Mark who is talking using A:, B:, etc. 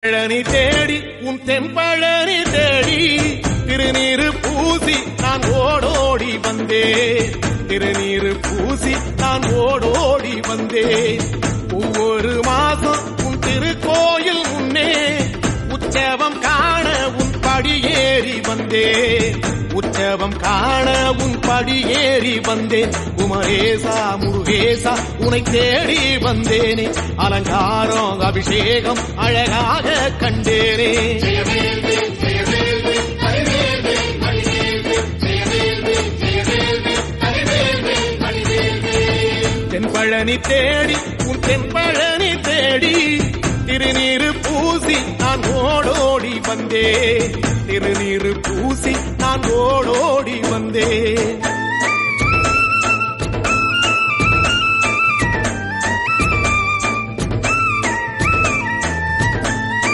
A: பழனி தேடி உன் தென்பழனி தேடி திருநீரு பூசி நான் ஓடோடி வந்தேன். திருநீரு பூசி நான் ஓடோடி வந்தேன். ஒவ்வொரு மாசம் உன் திருக்கோயில் முன்னே உற்சவம் காண உன் படியேறி வந்தேன். உற்சவம் காண உன் படியேறி வந்தேன். குமரேசா முருகேசா உனை தேடி வந்தேனே. அலங்காரம் அபிஷேகம் அழகாக கண்டேனே. தென்பழனி தேடி உன் தென்பழனி தேடி திருநீரு பூசி நான் ஓடோடி வந்தேன். திருநீரு பூசி நான் ஓடோடி வந்தேன்.